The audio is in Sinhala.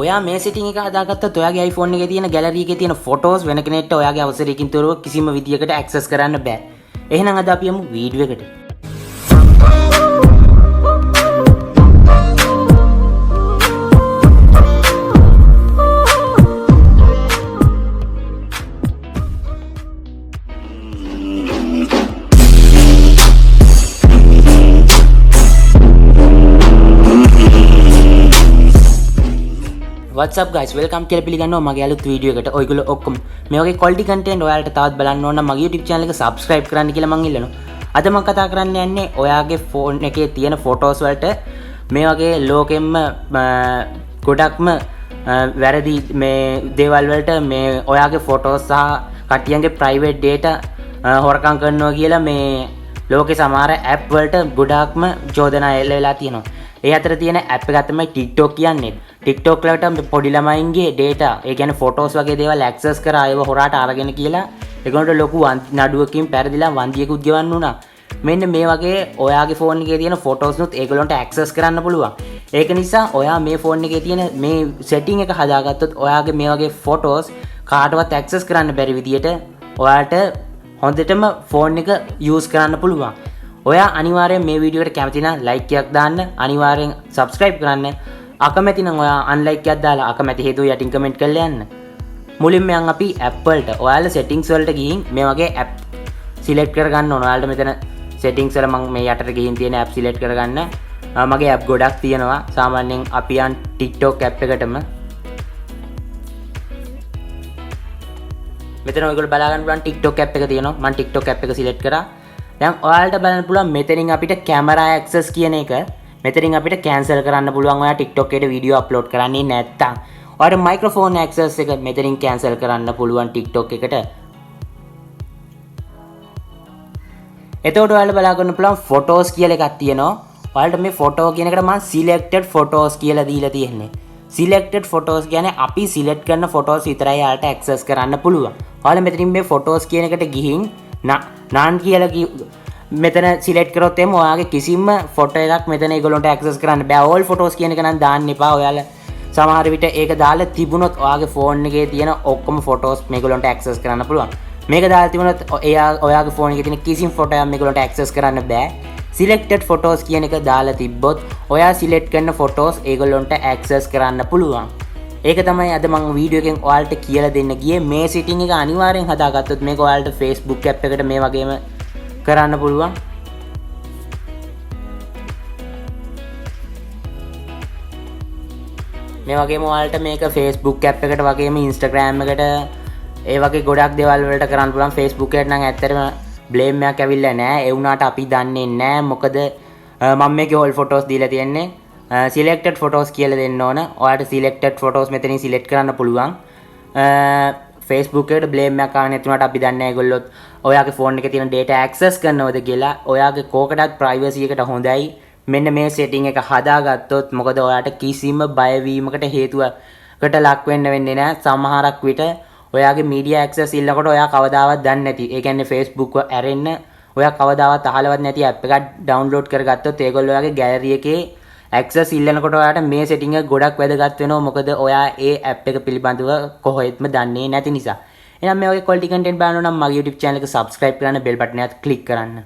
ඔයා මේ setting එක හදාගත්තත් ඔයාගේ iPhone එකේ තියෙන gallery එකේ තියෙන photos වෙන කෙනෙක්ට ඔයාගේ අවසරයකින් තොරව කිසිම විදියකට access කරන්න බෑ. එහෙනම් අද අපි යමු වීඩියෝ එකට. What's up guys, welcome කියලා පිළිගන්නවා මගේ අලුත් වීඩියෝ එකට. ඔයගොල්ලෝ ඔක්කොම මේ වගේ quality content ඔයාලට තවත් බලන්න ඕන නම් මගේ YouTube channel එක subscribe කරන්න කියලා මං ඉල්ලනවා. අද මම කතා කරන්න යන්නේ ඔයාගේ phone එකේ තියෙන photos වලට මේ වගේ ලෝකෙම්ම ගොඩක්ම වැරදි මේ දේවල් වලට මේ ඔයාගේ photos සහ කට්ටියන්ගේ private data හොරකම් කරනවා කියලා මේ ලෝකේ සමහර app වලට ගොඩක්ම චෝදනා එල්ල වෙලා තියෙනවා. ඒ අතර තියෙන app එක තමයි TikTok කියන්නේ. TikTok වලට පොඩි ළමයින්ගේ data, ඒ කියන්නේ photos වගේ දේවල් access කරා ඒව හොරාට අරගෙන කියලා ඒගොල්ලන්ට ලොකු නඩුවකින් පෙරදිලා වන්දියකුත් ගෙවන්න උනා. මෙන්න මේ වගේ ඔයාගේ phone එකේ තියෙන photos නුත් ඒගොල්ලන්ට access කරන්න පුළුවන්. ඒක නිසා ඔයා මේ phone එකේ තියෙන මේ setting එක හදාගත්තොත් ඔයාගේ මේ වගේ photos කාටවත් access කරන්න බැරි විදියට ඔයාට හොඳටම phone එක use කරන්න පුළුවන්. ඔයා අනිවාර්යෙන් මේ වීඩියෝ එකට කැමති නම් like එකක් දාන්න, අනිවාර්යෙන් subscribe කරන්න. අකමැති නම් ඔයා unlike එකක් දාලා අකමැති හේතුව යටින් comment කරලා යන්න. මුලින්ම යන් අපි app වලට. ඔයාලා settings වලට ගිහින් මේ වගේ app select කරගන්න ඕන. ඔයාලට මෙතන settings වල මම මේ යටට ගිහින් තියෙන app select කරගන්න. මගේ app ගොඩක් තියෙනවා. සාමාන්‍යයෙන් අපි යන් TikTok app එකටම. මෙතන ඔයගොල්ලෝ බලා ගන්න පුළුවන් TikTok app එක තියෙනවා. මම TikTok app එක select කරා. දැන් ඔයාලට බලන්න පුළුවන් මෙතනින් අපිට camera access කියන එක මෙතනින් අපිට cancel කරන්න පුළුවන්. ඔයා TikTok එකට වීඩියෝ අප්ලෝඩ් කරන්නේ නැත්තම් ඔයාට microphone access එක මෙතනින් cancel කරන්න පුළුවන් TikTok එකට. එතකොට ඔයාලට බලා ගන්න පුළුවන් photos කියලා එකක් තියෙනවා. ඔයාලට මේ photo කියන එකට මම selected photos කියලා දීලා තියෙන්නේ. selected photos කියන්නේ අපි select කරන photos විතරයි ඔයාලට access කරන්න පුළුවන්. ඔයාලා මෙතනින් මේ photos කියන එකට ගිහින් none කියලා මෙතන select කරොත් එම ඔයාගේ කිසිම photo එකක් මෙතන ඒගොල්ලන්ට access කරන්න බෑ. all photos කියන එක නම් දාන්න එපා. ඔයාලා සමහර විට ඒක දාලා තිබුණොත් ඔයාගේ phone එකේ තියෙන ඔක්කොම photos මේගොල්ලන්ට access කරන්න පුළුවන්. මේක දාලා තිබුණොත් ඔයාගේ phone එකේ තියෙන කිසිම photo එකක් මේගොල්ලන්ට access කරන්න බෑ. selected photos කියන එක දාලා තිබ්බොත් ඔයා select කරන photos ඒගොල්ලන්ට access කරන්න පුළුවන්. ඒක තමයි අද මම වීඩියෝ එකෙන් ඔයාලට කියලා දෙන්න ගියේ. මේ setting එක අනිවාර්යෙන් හදාගත්තොත් මේක ඔයාලට Facebook app එකට මේ වගේම කරන්න පුළුවන්. මේ වගේම ඔයාලට මේක Facebook app එකට වගේම Instagram එකට ඒ වගේ ගොඩක් දේවල් වලට කරන්න පුළුවන්. Facebook එකට නම් ඇත්තටම blame එකක් ඇවිල්ලා නැහැ. ඒ වුණාට අපි දන්නේ නැහැ. මොකද මම මේකේ all photos දීලා තියෙන්නේ. selected photos කියලා දෙන්න ඕන. ඔයාලට selected photos මෙතනින් select කරන්න පුළුවන්. Facebook එකට blame එකක් ආව නැතුණාට අපි දන්නේ නැහැ ඒගොල්ලෝ ඔයාගේ phone එකේ තියෙන data access කරනවද කියලා. ඔයාගේ කෝකටත් privacy එකට හොඳයි මෙන්න මේ setting එක හදාගත්තොත්. මොකද ඔයාට කිසිම බය වීමකට හේතුවකට ලක් වෙන්න වෙන්නේ නැහැ. සමහරක් විට ඔයාගේ media access ඉල්ලනකොට ඔයා කවදාවත් දන්නේ නැති. ඒ කියන්නේ Facebook ඇරෙන්න ඔයා කවදාවත් අහලවත් නැති app එකක් download කරගත්තොත් ඒගොල්ලෝ ඔයාගේ gallery එකේ access ඉල්ලනකොට ඔයාට මේ setting එක ගොඩක් වැදගත් වෙනවා. මොකද ඔයා ඒ app එක පිළිබඳව කොහෙත්ම දන්නේ නැති නිසා. එහෙනම් මේ වගේ quality content බලන්න නම් මගේ YouTube channel එක subscribe කරන්න, bell button එකත් click කරන්න.